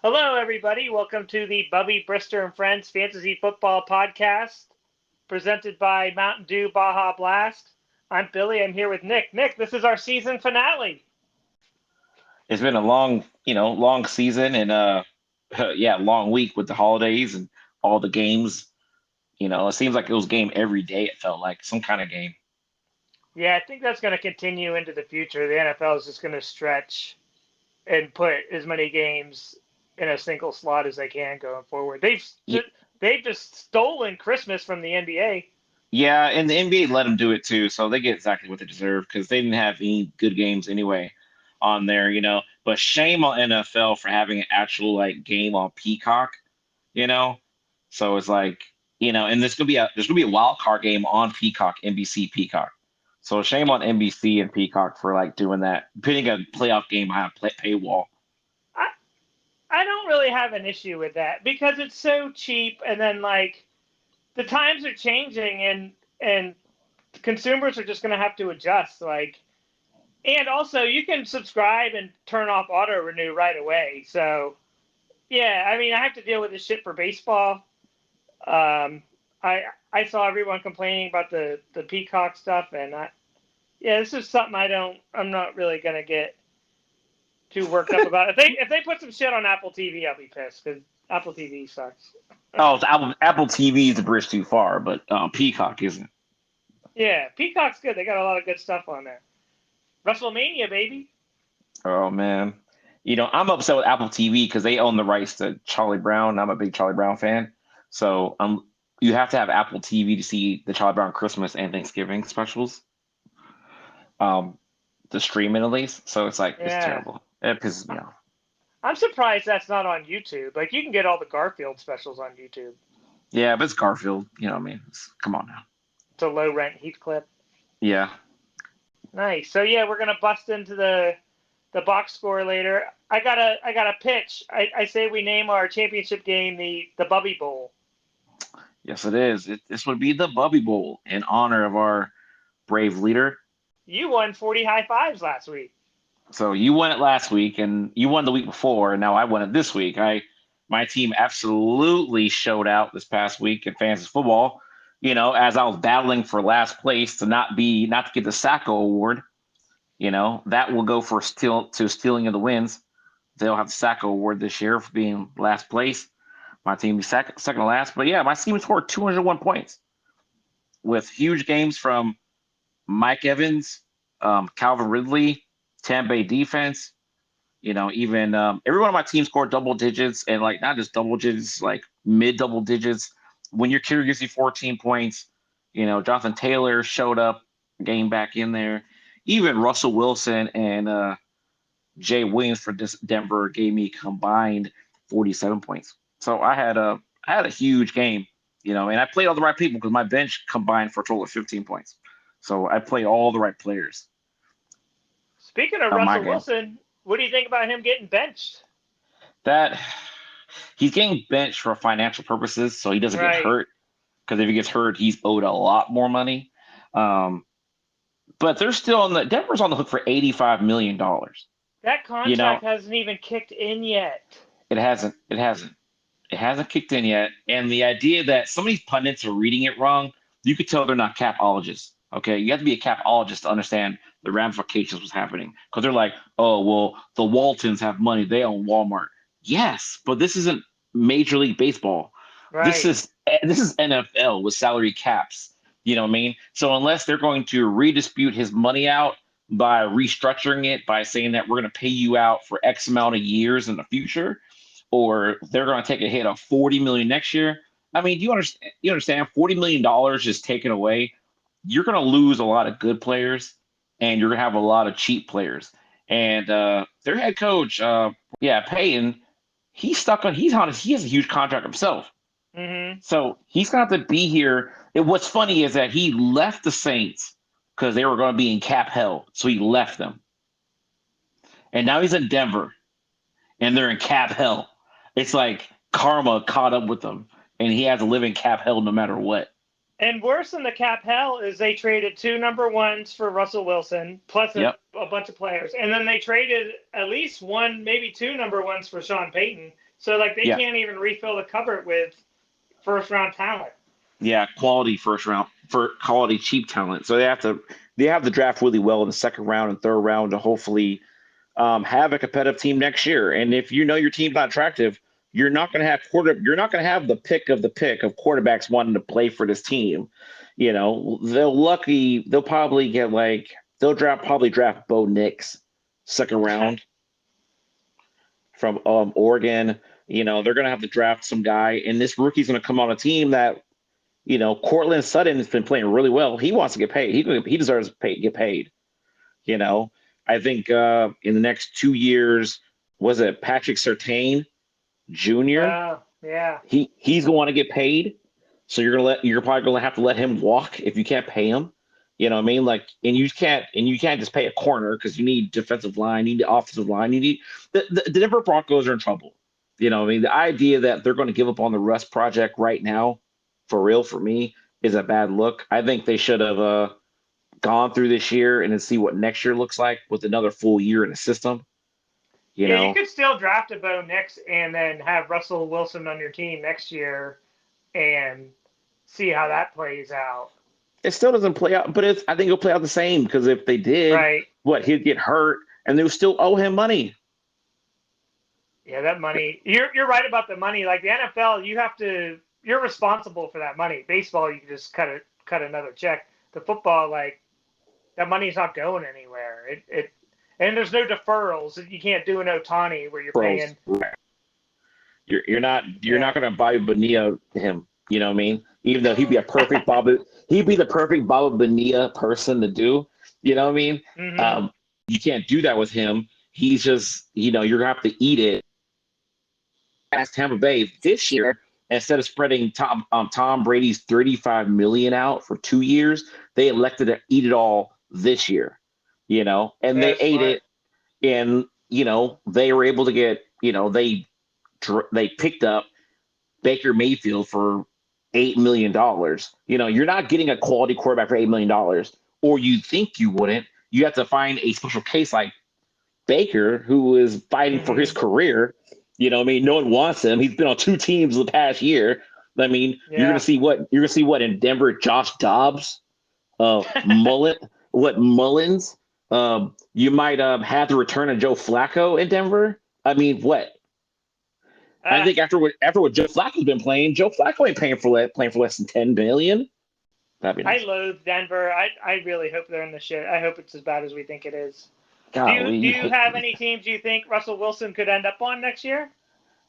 Hello, everybody. Welcome to the Bubby Brister and Friends Fantasy Football Podcast, presented by Mountain Dew Baja Blast. I'm Billy. I'm here with Nick. Nick, this is our season finale. It's been a long season and long week with the holidays and all the games. It seems like it was game every day. It felt like some kind of game. Yeah, I think that's going to continue into the future. The NFL is just going to stretch and put as many games in a single slot as they can going forward. Ye- They've just stolen Christmas from the NBA. Yeah, and the NBA let them do it too, so they get exactly what they deserve because they didn't have any good games anyway on there. But shame on NFL for having an actual like game on Peacock. You know, so it's like and there's gonna be a wild card game on Peacock, NBC Peacock. So shame on NBC and Peacock for like doing that, putting a playoff game behind a paywall. I I don't really have an issue with that because it's so cheap, and then like the times are changing, and consumers are just going to have to adjust. And also you can subscribe and turn off auto renew right away. So yeah, I mean I have to deal with this shit for baseball. I saw everyone complaining about the Peacock stuff, and yeah, this is something I'm not really going to get too worked up about. If they put some shit on Apple TV, I'll be pissed because Apple TV sucks. Oh, it's Apple TV is a bridge too far, but Peacock isn't. Yeah, Peacock's good. They got a lot of good stuff on there. WrestleMania, baby. Oh man, I'm upset with Apple TV because they own the rights to Charlie Brown. I'm a big Charlie Brown fan, so you have to have Apple TV to see the Charlie Brown Christmas and Thanksgiving specials. Um, to stream it at least. So it's like it's Yeah, terrible. It pisses me off. I'm surprised that's not on YouTube. Like you can get all the Garfield specials on YouTube. Yeah, but it's Garfield. What I mean? Come on now. It's a low rent Heathcliff. Yeah. Nice. So yeah, we're gonna bust into the box score later. I got a pitch. I say we name our championship game the Bubby Bowl. Yes, it is. This would be the Bubby Bowl in honor of our brave leader. You won 40 high fives last week. So you won it last week, and you won the week before, and now I won it this week. My team absolutely showed out this past week in fantasy football. As I was battling for last place not to get the Sacco Award. That will go for stealing of the wins. They'll have the Sacco Award this year for being last place. My team be second to last. But yeah, my team scored 201 points with huge games from Mike Evans, Calvin Ridley, Tampa Bay defense. Even every one of my teams scored double digits and like not just double digits, like mid double digits. When your kicker gives you 14 points, Jonathan Taylor showed up, game back in there. Even Russell Wilson and Jay Williams for Denver gave me combined 47 points. So I had a huge game, and I played all the right people because my bench combined for a total of 15 points. So I played all the right players Speaking of on my Russell game. Wilson, what do you think about him getting benched? That he's getting benched for financial purposes, so he doesn't get Right. hurt. Because if he gets hurt, he's owed a lot more money. Um, but they're still on the Denver's on the hook for $85 million. That You know, contract hasn't even kicked in yet. it hasn't. It hasn't kicked in yet. And the idea that some of these pundits are reading it wrong, you could tell they're not capologists. Okay, you have to be a capologist to understand the ramifications of what's happening. Because they're like, oh well, the Waltons have money; they own Walmart. Yes, but this isn't Major League Baseball. This Right. is this is NFL with salary caps. You know what I mean? So unless they're going to redispute his money out by restructuring it by saying that we're going to pay you out for X amount of years in the future, or they're going to take a hit of 40 million next year. I mean, do you understand? $40 million just taken away. You're going to lose a lot of good players, and you're going to have a lot of cheap players. And their head coach, yeah, Payton, he has a huge contract himself. Mm-hmm. So he's going to have to be here. And what's funny is that he left the Saints because they were going to be in cap hell. So he left them. And now he's in Denver and they're in cap hell. It's like karma caught up with him and he has to live in cap hell no matter what. And worse than the cap hell is they traded two number ones for Russell Wilson, plus a, Yep. a bunch of players. And then they traded at least one, maybe two number ones for Sean Payton. So like they Yeah. can't even refill the cupboard with first round talent. Yeah, quality first round for quality cheap talent. So they have to draft really well in the second round and third round to hopefully have a competitive team next year. And if you know your team's not attractive, you're not going to have you're not going to have the pick of quarterbacks wanting to play for this team. You know, they'll probably get like probably draft Bo Nix second round from Oregon. You know, they're going to have to draft some guy, and this rookie's going to come on a team that, you know, Cortland Sutton has been playing really well. He wants to get paid. He deserves to get paid. You know, I think in the next 2 years, was it Patrick Surtain Jr.? Yeah. He's going to want to get paid. So you're probably gonna have to let him walk if you can't pay him. You know what I mean? Like, and you can't just pay a corner because you need defensive line, you need offensive line, you need the Denver Broncos are in trouble. You know what I mean? The idea that they're going to give up on the Russ project right now, for real, for me, is a bad look. I think they should have gone through this year and then see what next year looks like with another full year in the system. You know? You could still draft a Bo Nix and then have Russell Wilson on your team next year and see how that plays out. It still doesn't play out, but I think it'll play out the same because if they did, right, he'd get hurt and they would still owe him money. Yeah, that money. You're right about the money. Like the NFL, you're responsible for that money. Baseball, you can just cut another check. The football, like that money's not going anywhere. And there's no deferrals. You can't do an Ohtani where you're paying. You're not going to buy Bonilla him. You know what I mean? Even though he'd be the perfect Bobby Bonilla person to do. You know what I mean? Mm-hmm. You can't do that with him. He's just, you're going to have to eat it. As Tampa Bay this year, instead of spreading Tom Brady's $35 million out for 2 years, they elected to eat it all this year. And they ate it, and they were able to get, they picked up Baker Mayfield for $8 million. You're not getting a quality quarterback for $8 million, or you think you wouldn't. You have to find a special case like Baker, who is fighting for his career. You know what I mean? No one wants him. He's been on 2 teams the past year. I mean, you're gonna see what in Denver, Josh Dobbs, Mullins. You might have the return of Joe Flacco in Denver. I mean, what? I think after what Joe Flacco's been playing, Joe Flacco ain't playing for less than $10 million. That'd be nice. I loathe Denver. I really hope they're in the shit. I hope it's as bad as we think it is. Golly, do you have any teams you think Russell Wilson could end up on next year?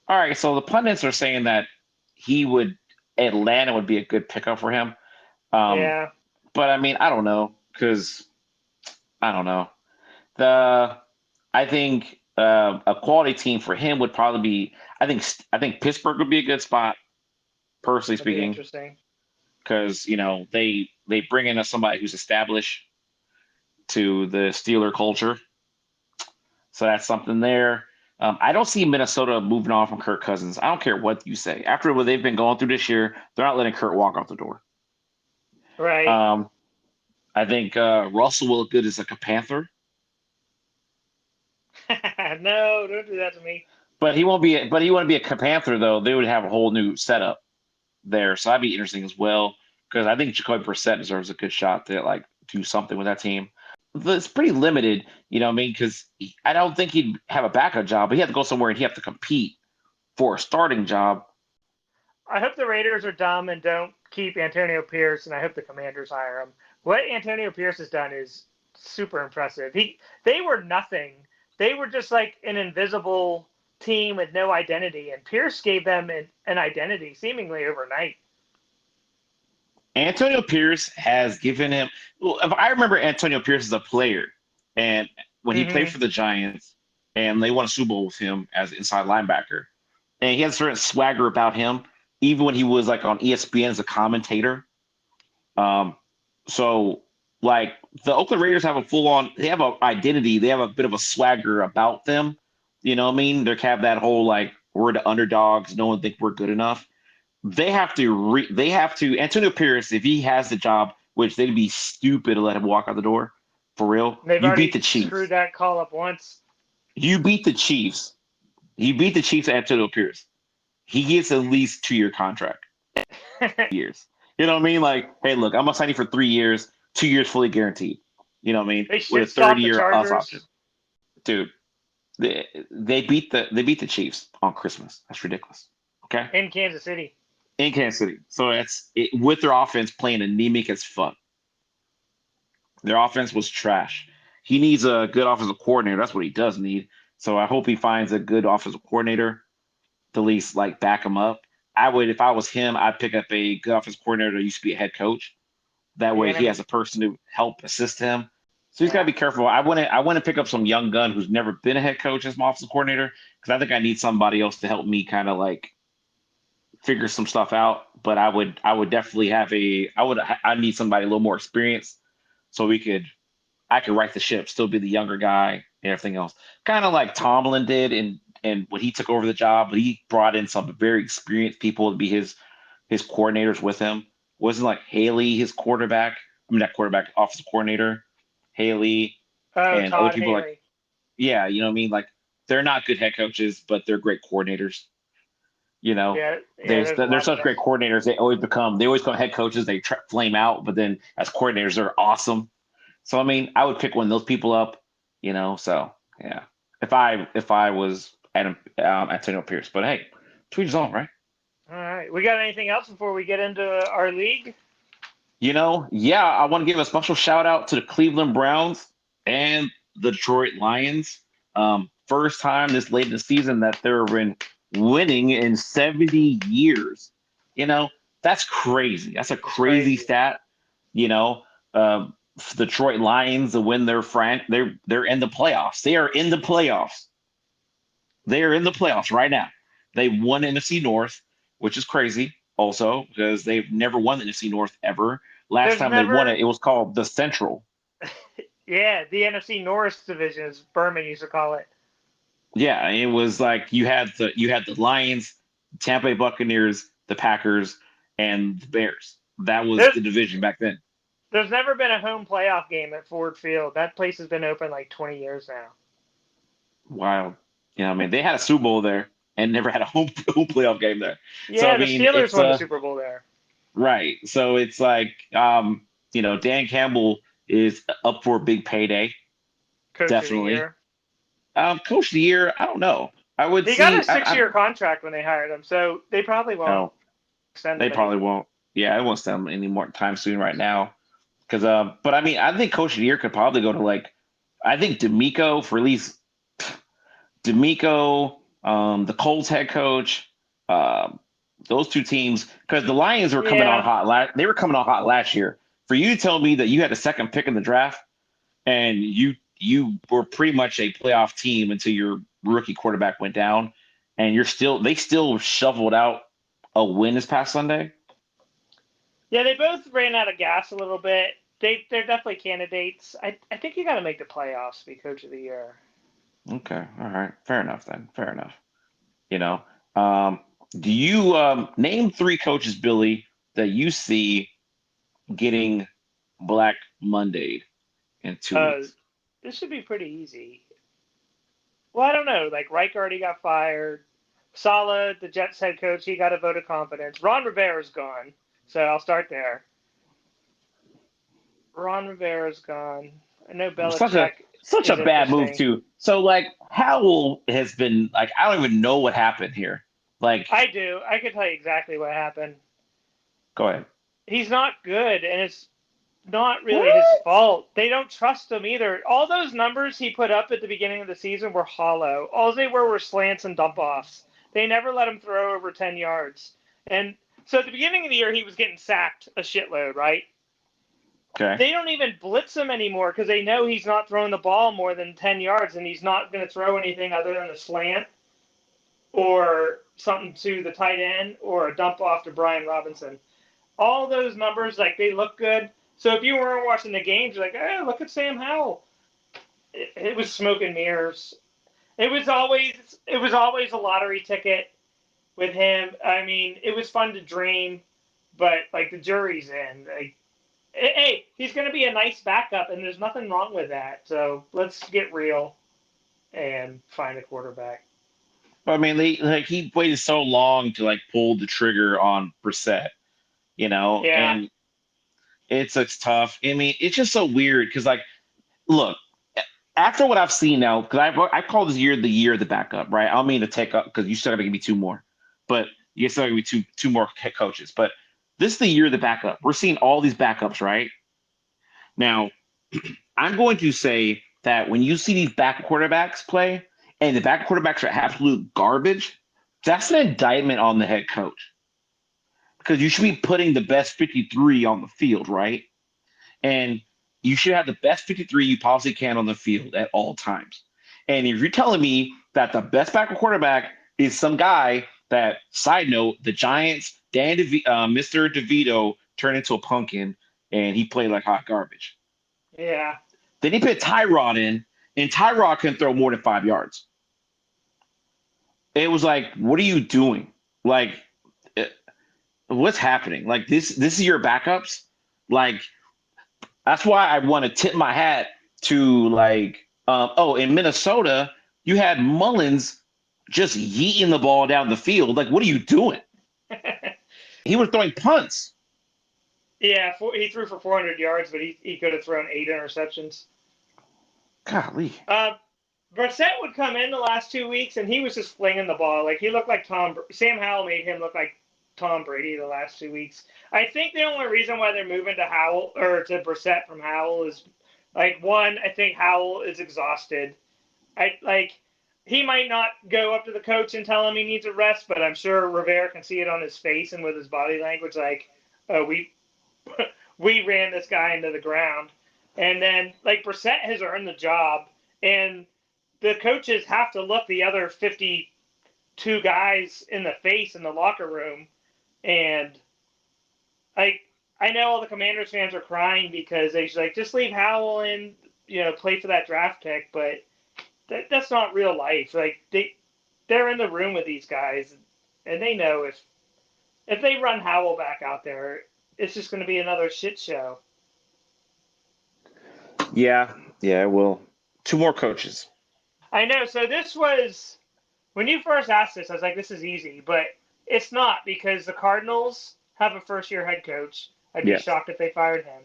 All right, so the pundits are saying that Atlanta would be a good pickup for him. Yeah. But I mean, I don't know, because I don't know. I think a quality team for him would probably be. I think Pittsburgh would be a good spot, personally speaking. Interesting. Because they bring in somebody who's established to the Steeler culture, so that's something there. I don't see Minnesota moving on from Kirk Cousins. I don't care what you say. After what they've been going through this year, they're not letting Kirk walk out the door. Right. I think Russell will look good as a Panther. No, don't do that to me. But he won't be. But he wouldn't be a Panther though. They would have a whole new setup there, so that'd be interesting as well. Because I think Jacoby Brissett deserves a good shot to do something with that team. It's pretty limited, you know what I mean? Because I don't think he'd have a backup job, but he had to go somewhere and he have to compete for a starting job. I hope the Raiders are dumb and don't keep Antonio Pierce, and I hope the Commanders hire him. What Antonio Pierce has done is super impressive. They were nothing. They were just like an invisible team with no identity, and Pierce gave them an identity seemingly overnight. Antonio Pierce has given him. Well, if I remember Antonio Pierce as a player, and when he played for the Giants, and they won a Super Bowl with him as inside linebacker, and he had a certain swagger about him, even when he was on ESPN as a commentator. So the Oakland Raiders have they have an identity, they have a bit of a swagger about them. You know what I mean? They have that whole we're the underdogs, no one think we're good enough. They have to Antonio Pierce, if he has the job, which they'd be stupid to let him walk out the door, for real. They've you beat the Chiefs. Screwed that call up once. You beat the Chiefs. He beat the Chiefs at Antonio Pierce. He gets at least 2-year contract. Years. You know what I mean? Like, hey, look, I'm gonna sign you for 3 years, 2 years fully guaranteed. You know what I mean? They With a shit third stop the year us option. Chargers Dude, they beat the Chiefs on Christmas. That's ridiculous. Okay? in Kansas City. In Kansas City. So with their offense playing anemic as fuck. Their offense was trash. He needs a good offensive coordinator. That's what he does need. So I hope he finds a good offensive coordinator to at least like back him up. I would, if I was him, I'd pick up a good offensive coordinator that used to be a head coach. That way he has a person to help assist him. So he's got to be careful. I want to pick up some young gun who's never been a head coach as my offensive coordinator because I think I need somebody else to help me kind of like figure some stuff out. But I would definitely have I need somebody a little more experienced so I could right the ship, still be the younger guy and everything else. Kind of like Tomlin did and when he took over the job, but he brought in some very experienced people to be his coordinators with him. Wasn't like Haley his quarterback. I mean, that quarterback, offensive coordinator, Haley, and other Todd people Haley. like, yeah, you know what I mean? Like, they're not good head coaches, but they're great coordinators. You know, they're such great coordinators. They always become head coaches. They flame out, but then as coordinators, they're awesome. So I mean, I would pick one of those people up. You know, so yeah. If I was Antonio Pierce, but hey, tweet is on, right? All right. We got anything else before we get into our league? You know, yeah, I want to give a special shout out to the Cleveland Browns and the Detroit Lions. First time this late in the season that they've been winning in 70 years. You know, that's crazy. That's a crazy stat. You know, Detroit Lions to win they're in the playoffs. They are in the playoffs. They are in the playoffs right now. They won NFC North, which is crazy also because they've never won the NFC North ever. Last time they won it, it was called the Central. Yeah, the NFC North division, as Berman used to call it. Yeah, it was like you had the Lions, Tampa Bay Buccaneers, the Packers, and the Bears. That was the division back then. There's never been a home playoff game at Ford Field. That place has been open like 20 years now. Wild. You know, I mean, they had a Super Bowl there and never had a home playoff game there. Yeah, so, I the mean, Steelers won the Super Bowl there. Right. So it's like, you know, Dan Campbell is up for a big payday. Coach Definitely. of the year. Coach of the year, I don't know. He got a 6-year contract when they hired him, so they probably won't extend him. They probably won't. Yeah, I won't extend him any more time soon right now. Because, but I mean, I think Coach of the Year could probably go to like, I think D'Amico for at least D'Amico, the Colts head coach, those two teams, because the Lions were coming on hot. They were coming on hot last year. For you to tell me that you had a second pick in the draft and you were pretty much a playoff team until your rookie quarterback went down, and they still shoveled out a win this past Sunday. Yeah, they both ran out of gas a little bit. They're definitely candidates. I think you got to make the playoffs to be Coach of the Year. Okay, all right, fair enough then. Fair enough. You know, do you name 3 coaches, Billy, that you see getting Black Monday in 2 weeks? This should be pretty easy. Well, I don't know. Like, Reich already got fired. Saleh, the Jets head coach, he got a vote of confidence. Ron Rivera's gone, so I'll start there. Ron Rivera's gone. I know Belichick. Such a bad move too. So like Howell has been like, I don't even know what happened here. Like, I do. I can tell you exactly what happened. Go ahead. He's not good, and it's not really his fault. They don't trust him either. All those numbers he put up at the beginning of the season were hollow. All they were slants and dump offs. They never let him throw over 10 yards. And so at the beginning of the year, he was getting sacked a shitload, right? Okay. They don't even blitz him anymore because they know he's not throwing the ball more than 10 yards, and he's not going to throw anything other than a slant or something to the tight end or a dump off to Brian Robinson. All those numbers, like, they look good. So if you weren't watching the games, you're like, hey, look at Sam Howell. It was smoke and mirrors. It was always a lottery ticket with him. I mean, it was fun to dream, but like the jury's in. Like, hey, he's going to be a nice backup, and there's nothing wrong with that. So let's get real and find a quarterback. I mean, he waited so long to pull the trigger on Brissett, Yeah. and it's tough. I mean, it's just so weird because look, after what I've seen now, because I call this year the year of the backup, right? I don't mean to take up because you still got to give me two more, but you still got to give me two more head coaches. But this is the year of the backup. We're seeing all these backups, right? Now, I'm going to say that when you see these back quarterbacks play and the back quarterbacks are absolute garbage, that's an indictment on the head coach because you should be putting the best 53 on the field, right? And you should have the best 53 you possibly can on the field at all times. And if you're telling me that the best backup quarterback is some guy that, side note, the Giants, Mr. DeVito turned into a pumpkin and he played like hot garbage. Yeah. Then he put Tyrod in, and Tyrod couldn't throw more than 5 yards. It was like, what are you doing? Like, eh, what's happening? Like this is your backups. Like that's why I want to tip my hat to in Minnesota you had Mullins just yeeting the ball down the field. Like, what are you doing? He was throwing punts. Yeah, he threw for 400 yards, but he could have thrown 8 interceptions. Golly. Brissett would come in the last 2 weeks, and he was just flinging the ball. Like, he looked like Sam Howell made him look like Tom Brady the last 2 weeks. I think the only reason why they're moving to Brissett from Howell is, one, I think Howell is exhausted. He might not go up to the coach and tell him he needs a rest, but I'm sure Rivera can see it on his face and with his body language, we ran this guy into the ground. And then, Brissett has earned the job, and the coaches have to look the other 52 guys in the face in the locker room. And, I know all the Commanders fans are crying because they just leave Howell in, play for that draft pick, but that's not real life. They're in the room with these guys, and they know if they run Howell back out there, it's just going to be another shit show. Yeah, it will. Two more coaches. I know. So this was, when you first asked this, I was like, this is easy, but it's not because the Cardinals have a first-year head coach. I'd be shocked if they fired him.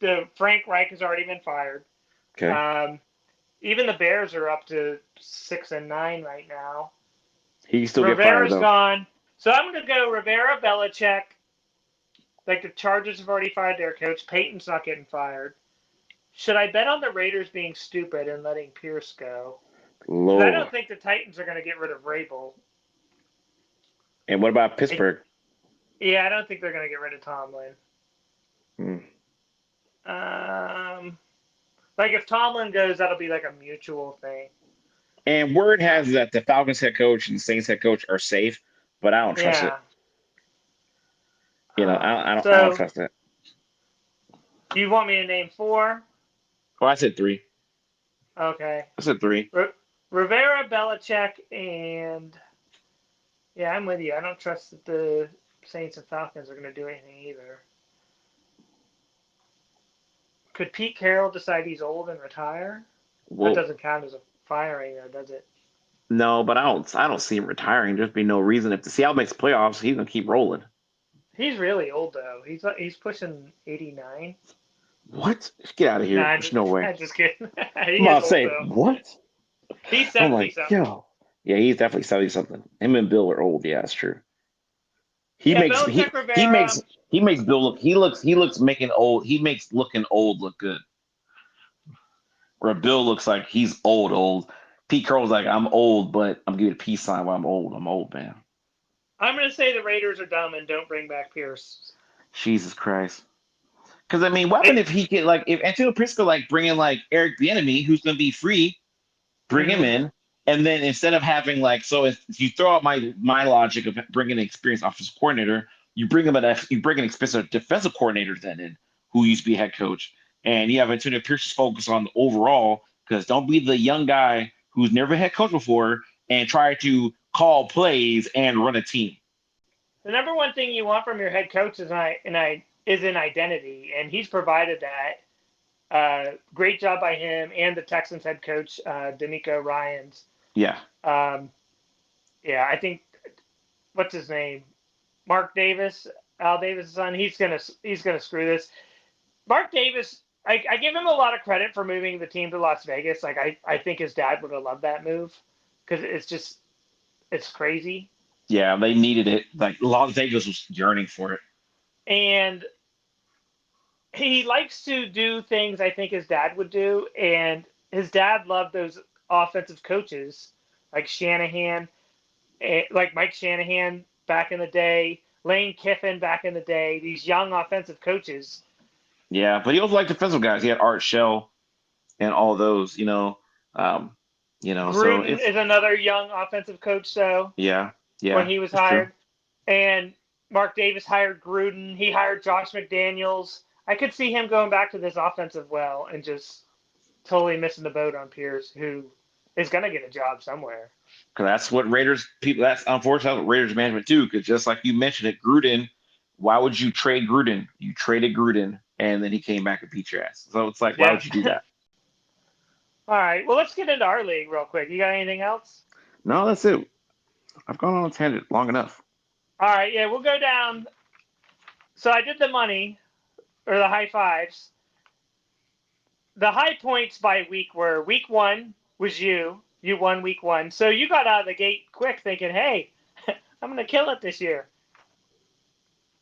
The Frank Reich has already been fired. Okay. Even the Bears are up to 6-9 right now. He can still Rivera's get fired though. Gone. So I'm going to go Rivera, Belichick. The Chargers have already fired their coach. Peyton's not getting fired. Should I bet on the Raiders being stupid and letting Pierce go? I don't think the Titans are going to get rid of Vrabel. And what about Pittsburgh? I don't think they're going to get rid of Tomlin. If Tomlin goes, that'll be a mutual thing. And word has that the Falcons head coach and the Saints head coach are safe, but I don't trust it. I don't trust it. Do you want me to name 4? Oh, I said 3. Okay. I said 3. Rivera, Belichick, and I'm with you. I don't trust that the Saints and Falcons are going to do anything either. Could Pete Carroll decide he's old and retire? That doesn't count as a firing, though, does it? No, but I don't see him retiring. There's be no reason. If the Seattle makes playoffs, he's gonna keep rolling. He's really old though. He's pushing 89. What? Get out of here! There's no way. I'm just kidding. I'm about to say what? He's 70 something. Yeah, he's definitely 70 something. Him and Bill are old. Yeah, that's true. He makes Bill look. He looks making old. He makes looking old look good. Where Bill looks like he's old. Pete Carroll's like, I'm old, but I'm giving a peace sign while I'm old. I'm old, man. I'm going to say the Raiders are dumb and don't bring back Pierce. Jesus Christ. Because, if he could, if Antonio Pierce could, bring in, Eric Bieniemy, who's going to be free, bring him in, and then instead of having, so if you throw out my logic of bringing an experienced offensive coordinator, you bring an expensive defensive coordinator then in, who used to be head coach, and you have Antonio Pierce's focus on the overall, because don't be the young guy who's never head coach before and try to call plays and run a team. The number one thing you want from your head coach is an identity, and he's provided that. Great job by him and the Texans head coach, DeMeco Ryans. Yeah. Yeah, I think what's his name, Mark Davis, Al Davis' son. He's gonna screw this. Mark Davis. I give him a lot of credit for moving the team to Las Vegas. Like I think his dad would have loved that move because it's crazy. Yeah, they needed it. Like Las Vegas was yearning for it. And he likes to do things I think his dad would do, and his dad loved those offensive coaches like Shanahan, like Mike Shanahan back in the day, Lane Kiffin back in the day. These young offensive coaches. Yeah, but he also liked defensive guys. He had Art Shell and all those, um, so Gruden it's is another young offensive coach, though, yeah, when yeah, he was that's true. hired. And Mark Davis hired Gruden. He hired Josh McDaniels. I could see him going back to this offensive well and just totally missing the boat on Pierce, who is going to get a job somewhere. Because that's what Raiders people. That's unfortunately what Raiders management do. Because just like you mentioned it, Gruden. Why would you trade Gruden? You traded Gruden, and then he came back and beat your ass. So it's like, why Yeah. would you do that? All right. Well, let's get into our league real quick. You got anything else? No, that's it. I've gone on a tangent long enough. All right. Yeah, we'll go down. So I did the money or the high fives. The high points by week were week one was you. You won week one. So you got out of the gate quick thinking, hey, I'm going to kill it this year.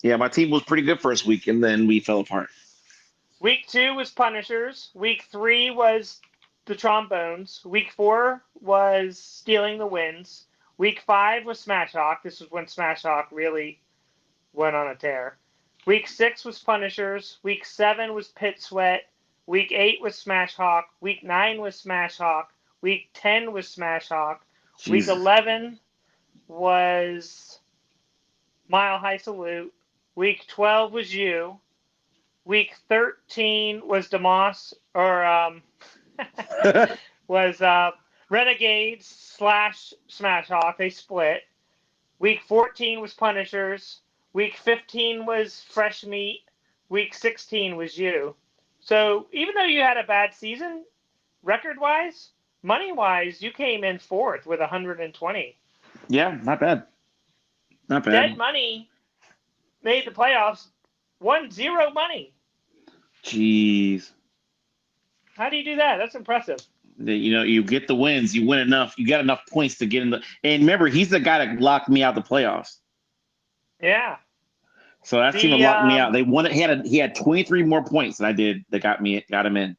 Yeah, my team was pretty good first week, and then we fell apart. Week two was Punishers. Week three was the Trombones. Week four was Stealing the Wins. Week five was Smashhawk. This was when Smashhawk really went on a tear. Week six was Punishers. Week seven was Pit Sweat. Week eight was Smashhawk. Week nine was Smashhawk. Week 10 was Smashhawk. Week Jesus. 11 was Mile High Salute. Week 12 was you. Week 13 was DeMoss, or was Renegades slash Smashhawk. They split. Week 14 was Punishers. Week 15 was Fresh Meat. Week 16 was you. So even though you had a bad season, record-wise, money-wise, you came in fourth with 120. Yeah, not bad. Not Dead bad. Money made the playoffs, won zero money. Jeez. How do you do that? That's impressive. You get the wins, you win enough, you got enough points to get in the. And remember, he's the guy that locked me out the playoffs. Yeah. So that team that The locked me out. They won it. He had 23 more points than I did that got him in.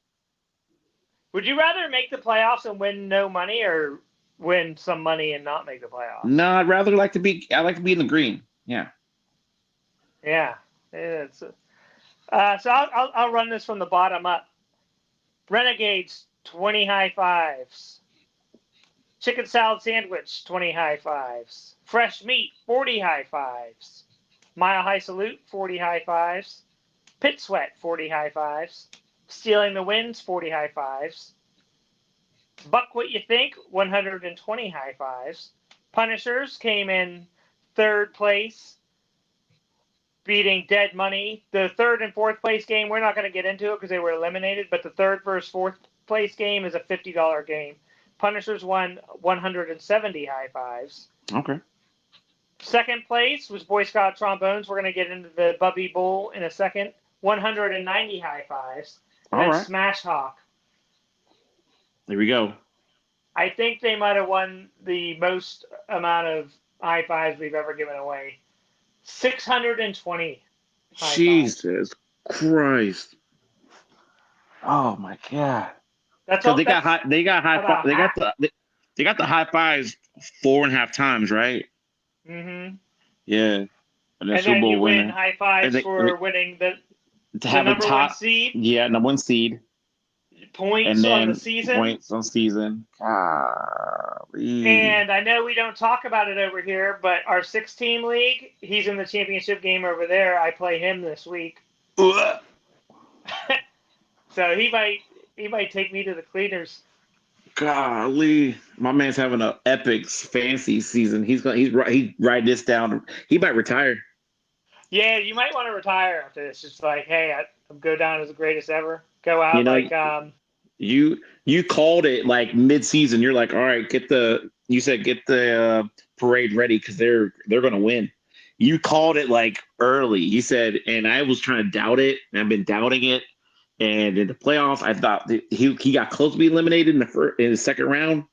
Would you rather make the playoffs and win no money, or win some money and not make the playoffs? No, I'd rather like to be. I like to be in the green. Yeah. Yeah. It's, so I'll run this from the bottom up. Renegades, 20 high fives. Chicken salad sandwich, 20 high fives. Fresh meat, 40 high fives. Mile High Salute, 40 high fives. Pit Sweat, 40 high fives. Stealing the Winds, 40 high fives. Buck What You Think, 120 high fives. Punishers came in third place, beating Dead Money. The third and fourth place game, we're not going to get into it because they were eliminated, but the third versus fourth place game is a $50 game. Punishers won 170 high fives. Okay. Second place was Boy Scout Trombones. We're going to get into the Bubby Bowl in a second. 190 high fives. And All then right. Smashhawk. There we go. I think they might have won the most amount of high fives we've ever given away. 620 high fives. Jesus Christ. Oh my God. That's So all. they got high. They got high. about They got half. they got the high fives 4.5 times, right? Mm-hmm. Yeah. And And Super then Bowl you win winner. high fives And for winning the to have a number one top. seed. Yeah, number one seed. Points And on the then season. points on season. Golly. And I know we don't talk about it over here, but our 6-team league, he's in the championship game over there. I play him this week. So he might take me to the cleaners. Golly, my man's having an epic fancy season. He's write this down. He might retire. Yeah, you might want to retire after this. Just like, hey, I go down as the greatest ever. Go out you called it like mid-season. You're like, all right, get the parade ready because they're going to win. You called it like early. You said, and I was trying to doubt it, and I've been doubting it. And in the playoffs, I thought that he got close to being eliminated in the second round,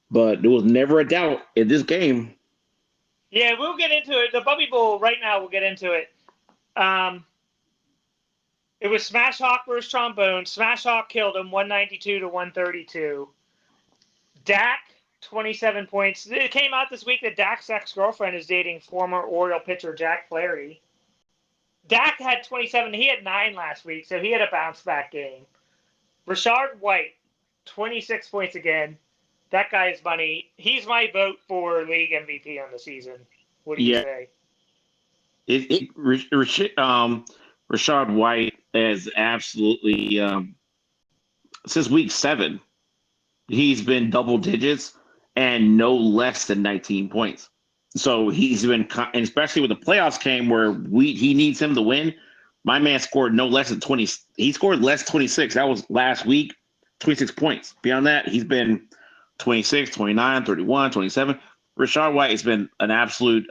but there was never a doubt in this game. Yeah, we'll get into it. The Bubby Bowl right now. We'll get into it. It was Smashhawk versus Trombones. Smashhawk killed him 192-132. Dak, 27 points. It came out this week that Dak's ex-girlfriend is dating former Oriole pitcher Jack Flaherty. Dak had 27. He had 9 last week, so he had a bounce-back game. Rachaad White, 26 points again. That guy is money. He's my vote for league MVP on the season. What do you say? Rachaad White has absolutely since week 7, he's been double digits and no less than 19 points. So he's been, and especially when the playoffs came where he needs him to win. My man scored no less than 20. He scored less 26. That was last week, 26 points. Beyond that, he's been 26, 29, 31, 27. Rachaad White has been an absolute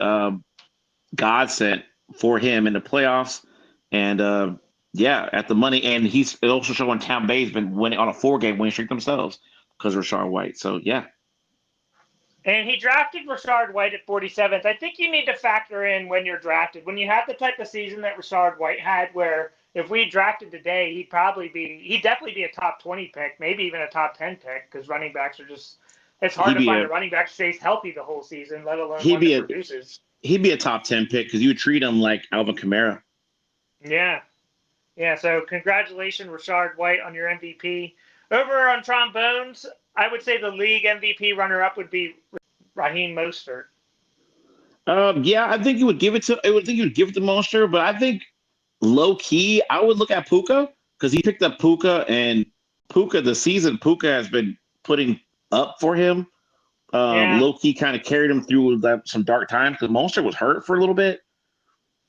godsend for him in the playoffs. And, at the money. And he's also showing Tampa Bay's been winning on a 4-game win streak themselves because of Rachaad White. So, yeah. And he drafted Rachaad White at 47th. I think you need to factor in when you're drafted. When you have the type of season that Rachaad White had, where if we drafted today, he'd definitely be a top 20 pick, maybe even a top 10 pick, because running backs are just, it's hard to find a running back stays healthy the whole season, let alone one that produces. He'd be a top 10 pick because you would treat him like Alvin Kamara. Yeah. Yeah, so congratulations, Rachaad White, on your MVP. Over on Trombones, I would say the league MVP runner-up would be Raheem Mostert. I think you would give it to Mostert, but I think low-key, I would look at Puka because he picked up Puka, and Puka has been putting up for him. Low-key kind of carried him through some dark times because Mostert was hurt for a little bit.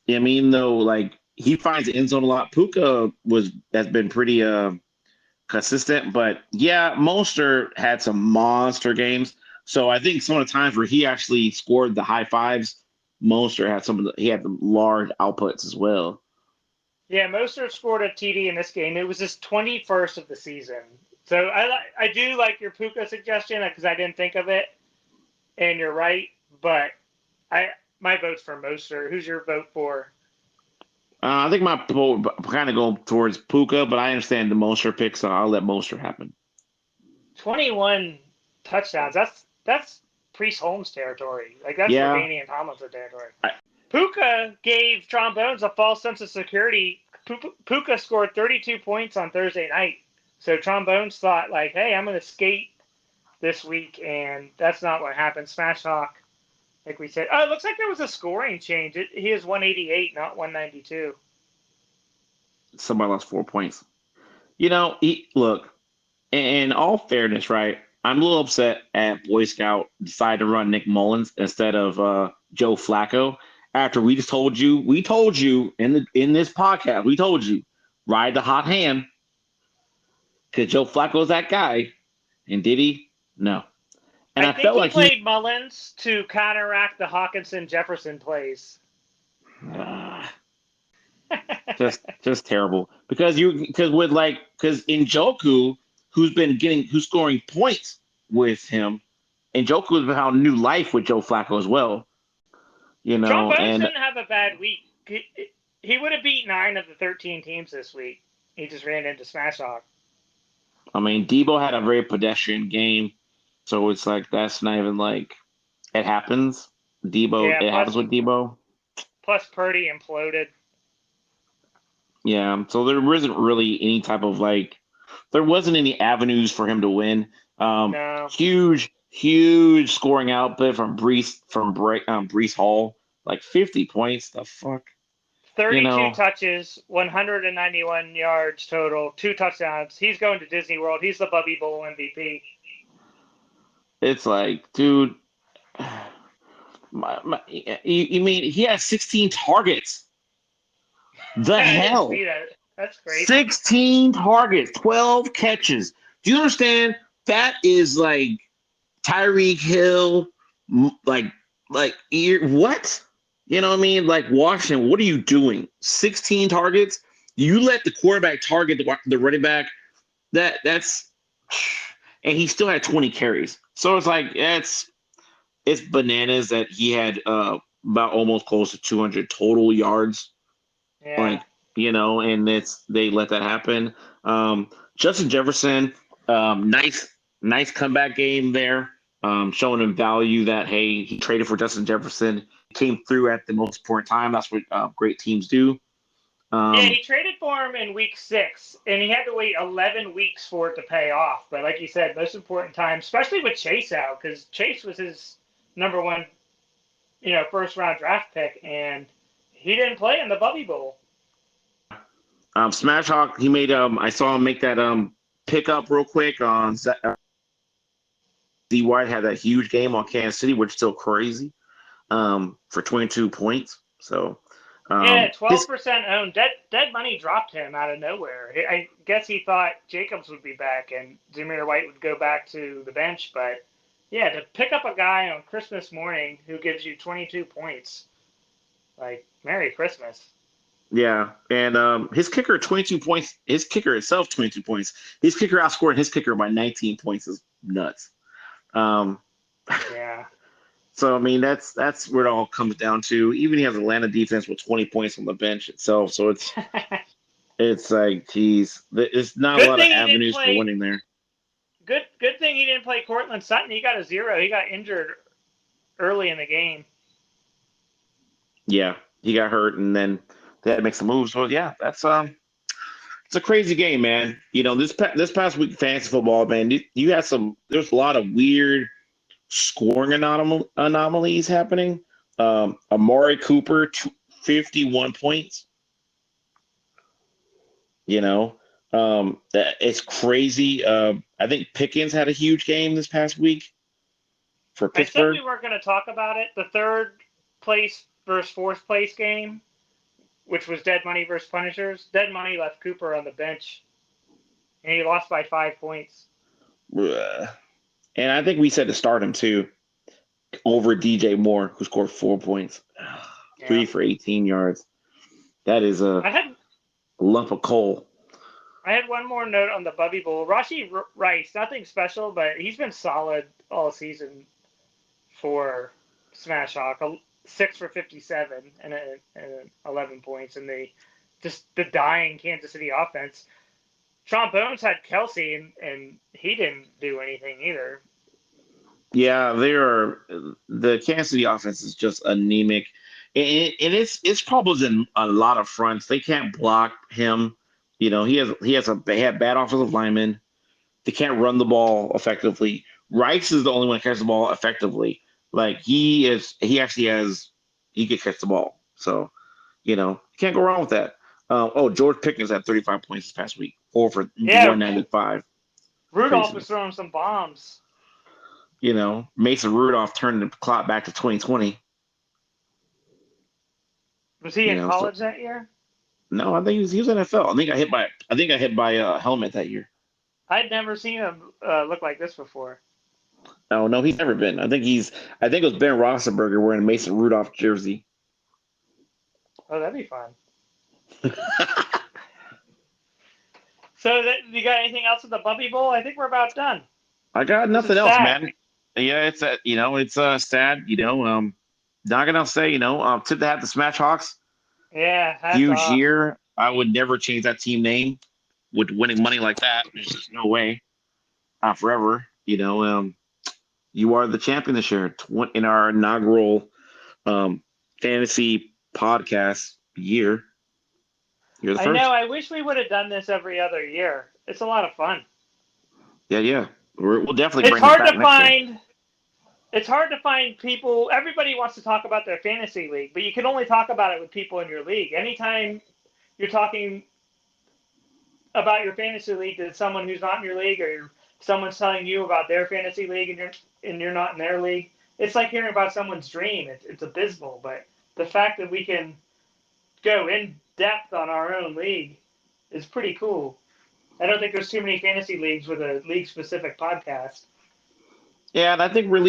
I mean, though, like, he finds the end zone a lot. Puka has been pretty consistent, but Mostert had some monster games. So I think some of the times where he actually scored the high fives, Mostert had he had the large outputs as well. Yeah, Mostert scored a TD in this game. It was his 21st of the season. So I do like your Puka suggestion because I didn't think of it, and you're right. But my vote's for Mostert. Who's your vote for? I think my vote kind of go towards Puka, but I understand the Mostert pick, so I'll let Mostert happen. 21 touchdowns. That's Breece Holmes territory. Like, that's Ladainian Tomlinson territory. Puka gave Trombones a false sense of security. Puka scored 32 points on Thursday night. So Trombones thought, like, hey, I'm going to skate this week, and that's not what happened. Smashhawk, like we said. Oh, it looks like there was a scoring change. He is 188, not 192. Somebody lost 4 points. Look, in all fairness, right, I'm a little upset at Boy Scout decided to run Nick Mullins instead of Joe Flacco. After we told you in this podcast, we told you, ride the hot hand. Because Joe Flacco's that guy. And did he? No. And I think he played Mullins to counteract the Hawkinson-Jefferson plays. just terrible. Because Njoku, who's scoring points with him, Njoku has found new life with Joe Flacco as well. Trombones didn't have a bad week. He would have beat 9 of the 13 teams this week. He just ran into Smashhawk. I mean, Debo had a very pedestrian game, so it's like that's not even like it happens. Happens with Debo. Plus, Purdy imploded. Yeah, so there wasn't really any type of there wasn't any avenues for him to win. No. Huge scoring output from Breece Hall, like 50 points. The fuck. 32 touches, 191 yards total, 2 touchdowns. He's going to Disney World. He's the Bubby Bowl MVP. It's like, dude, you mean he has 16 targets? The hell? I didn't see that. That's crazy. 16 targets, 12 catches. Do you understand? That is like Tyreek Hill like what? You know what I mean? Like Washington, what are you doing? 16 targets. You let the quarterback target the running back. That's and he still had 20 carries. So it's like it's bananas that he had about almost close to 200 total yards. Yeah. Like and they let that happen. Justin Jefferson, nice comeback game there. Showing him value that hey, he traded for Justin Jefferson, came through at the most important time. That's what great teams do. Yeah, Um, he traded for him in week 6, and he had to wait 11 weeks for it to pay off. But like you said, most important time, especially with Chase out, because Chase was his number one, first round draft pick, and he didn't play in the Bubby Bowl. Smashhawk, he made I saw him make that pickup real quick on Z White had that huge game on Kansas City, which is still crazy. For 22 points. So Yeah, his 12% owned. Dead money dropped him out of nowhere. I guess he thought Jacobs would be back and Zamir White would go back to the bench, but yeah, to pick up a guy on Christmas morning who gives you 22 points, like Merry Christmas. yeah, and his kicker 22 points. His kicker itself 22 points. His kicker outscoring his kicker by 19 points is nuts. Um, Yeah. so I mean that's where it all comes down to. Even he has Atlanta defense with 20 points on the bench itself. So it's like geez, there's not a Good lot of thing he didn't avenues for play. winning there. Good thing he didn't play Cortland Sutton. He got a 0. He got injured early in the game. Yeah, he got hurt and then they had to make some moves. So yeah, that's it's a crazy game, man. This past week fantasy football, man, you had there's a lot of weird scoring anomalies happening. Amari Cooper, 51 points. That it's crazy. I think Pickens had a huge game this past week for I said Pittsburgh. we weren't going to talk about it. The third place versus fourth place game, which was Dead Money versus Punishers. Dead Money left Cooper on the bench, and he lost by 5 points. And I think we said to start him too over DJ Moore, who scored 4 points, Yeah. 3 for 18 yards. That is a I had lump of coal. I had one more note on the Bubby Bowl. Rashi Rice, nothing special, but he's been solid all season for Smashhawk. 6 for 57 and 11 points, and the dying Kansas City offense. Trombones had Kelsey, and he didn't do anything either. Yeah, the Kansas City offense is just anemic, and it's problems in a lot of fronts. They can't block him. They have bad offensive linemen. They can't run the ball effectively. Rice is the only one that catches the ball effectively. Like he can catch the ball. So can't go wrong with that. George Pickens had 35 points this past week, 4 for Yeah, 195. Rudolph was Craziness. throwing some bombs. Mason Rudolph turned the clock back to 2020. Was he in So college that year? no, I think he was NFL. I think I hit by a helmet that year. I'd never seen him look like this before. Oh no, he's never been. I think it was Ben Roethlisberger wearing a Mason Rudolph jersey. Oh, that'd be fun. So, you got anything else with the Bubby Bowl? I think we're about done. I got This is nothing else, sad. man. Yeah, it's sad. Not gonna say tip to have the Smash Hawks. Yeah, hats Huge off. year. I would never change that team name with winning money like that. There's just no way. Not forever. You are the champion this year in our inaugural fantasy podcast year. You're the I first. know. I wish we would have done this every other year. It's a lot of fun. Yeah. We'll definitely It's bring this hard back to next year. find. It's hard to find people. Everybody wants to talk about their fantasy league, but you can only talk about it with people in your league. Anytime you're talking about your fantasy league to someone who's not in your league, or someone's telling you about their fantasy league and you're not in their league, it's like hearing about someone's dream. It's abysmal. But the fact that we can go in depth on our own league is pretty cool. I don't think there's too many fantasy leagues with a league specific podcast. Yeah, and I think we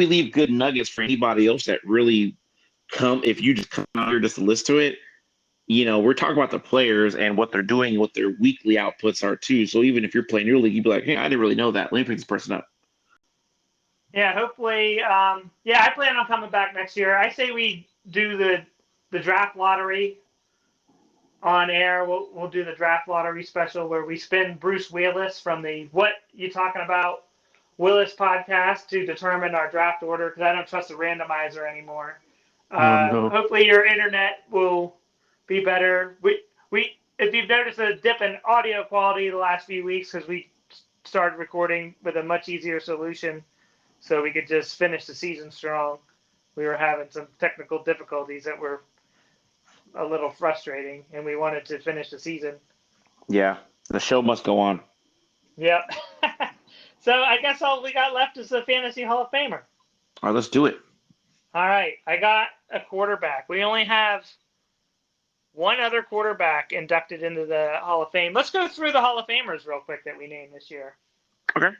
leave good nuggets for anybody else that really come. If you just come out here just to listen to it, we're talking about the players and what they're doing, what their weekly outputs are too. So even if you're playing your league, you'd be like, hey, I didn't really know that. Let me pick this person up. Yeah, hopefully. Yeah, I plan on coming back next year. I say we do the draft lottery on air. We'll do the draft lottery special where we spin Bruce Willis from the What You Talking About Willis podcast to determine our draft order because I don't trust the randomizer anymore. Oh no. Hopefully your internet will be better. We if you've noticed a dip in audio quality the last few weeks because we started recording with a much easier solution so we could just finish the season strong. We were having some technical difficulties that were a little frustrating, and we wanted to finish the season. Yeah, the show must go on. Yep. So I guess all we got left is the Fantasy Hall of Famer. All right, let's do it. All right, I got a quarterback. We only have one other quarterback inducted into the Hall of Fame. Let's go through the Hall of Famers real quick that we named this year. Okay.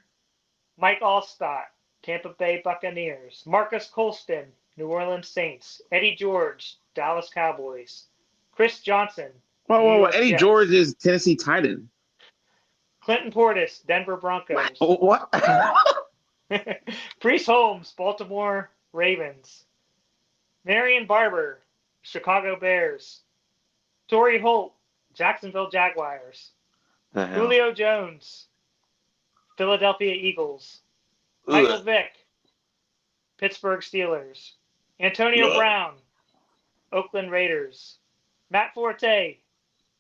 Mike Allstott, Tampa Bay Buccaneers. Marcus Colston, New Orleans Saints. Eddie George, Dallas Cowboys. Chris Johnson, New Whoa. York Eddie Jets. George is Tennessee Titan. Clinton Portis, Denver Broncos. What? Breece Holmes, Baltimore Ravens. Marion Barber, Chicago Bears. Torrey Holt, Jacksonville Jaguars. The hell? Julio Jones, Philadelphia Eagles. Ugh. Michael Vick, Pittsburgh Steelers. Antonio Brown, Oakland Raiders. Matt Forte,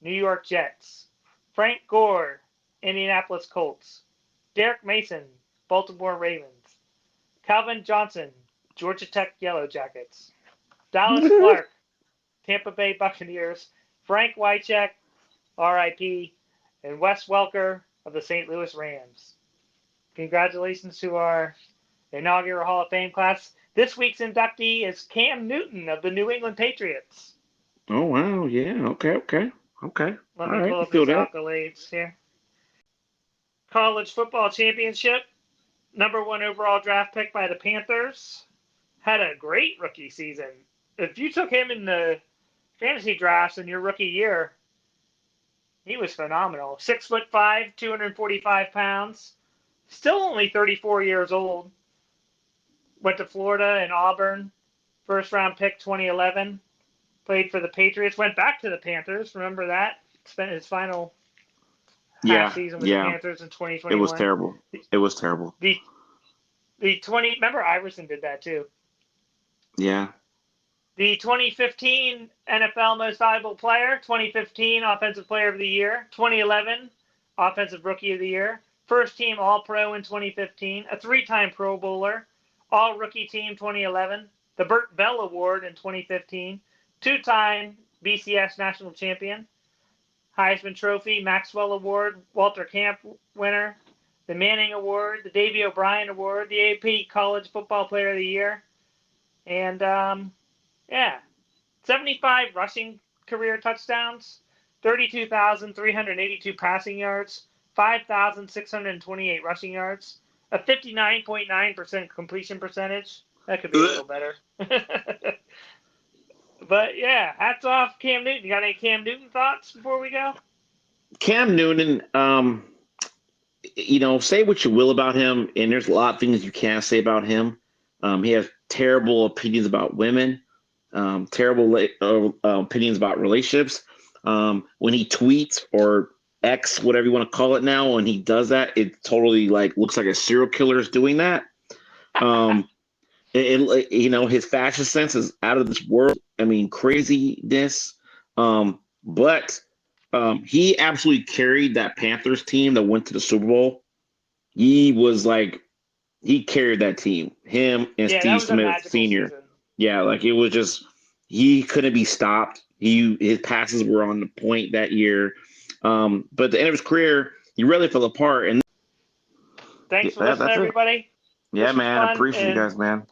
New York Jets. Frank Gore, Indianapolis Colts. Derek Mason, Baltimore Ravens. Calvin Johnson, Georgia Tech Yellow Jackets. Dallas Clark, Tampa Bay Buccaneers. Frank Wycheck, RIP, and Wes Welker of the St. Louis Rams. Congratulations to our inaugural Hall of Fame class. This week's inductee is Cam Newton of the New England Patriots. Oh, wow. Yeah. Okay. Let me pull up his accolades here. College Football Championship, #1 overall draft pick by the Panthers. Had a great rookie season. If you took him in the fantasy drafts in your rookie year, he was phenomenal. 6'5", 245 pounds. Still only 34 years old. Went to Florida and Auburn. First round pick 2011. Played for the Patriots. Went back to the Panthers. Remember that? Spent his final half season with the Panthers in 2021. It was terrible. Remember Iverson did that too. Yeah. The 2015 NFL Most Valuable Player, 2015 Offensive Player of the Year, 2011 Offensive Rookie of the Year, first team All-Pro in 2015, a 3-time Pro Bowler, All-Rookie Team 2011, the Burt Bell Award in 2015, 2-time BCS National Champion, Heisman Trophy, Maxwell Award, Walter Camp winner, the Manning Award, the Davey O'Brien Award, the AP College Football Player of the Year, and 75 rushing career touchdowns, 32,382 passing yards, 5,628 rushing yards, a 59.9% completion percentage. That could be a little better. But yeah, hats off Cam Newton. You got any Cam Newton thoughts before we go? Cam Newton, say what you will about him, and there's a lot of things you can't say about him. He has terrible opinions about women, terrible opinions about relationships. When he tweets or X, whatever you want to call it now, when he does that, it totally looks like a serial killer is doing that. His fashion sense is out of this world. I mean, craziness. But he absolutely carried that Panthers team that went to the Super Bowl. He carried that team. Him and Steve Smith Sr. Season. Yeah, it was just he couldn't be stopped. His passes were on the point that year. But at the end of his career, he really fell apart. And thanks for listening, everybody. Yeah, man. Appreciate you guys, man.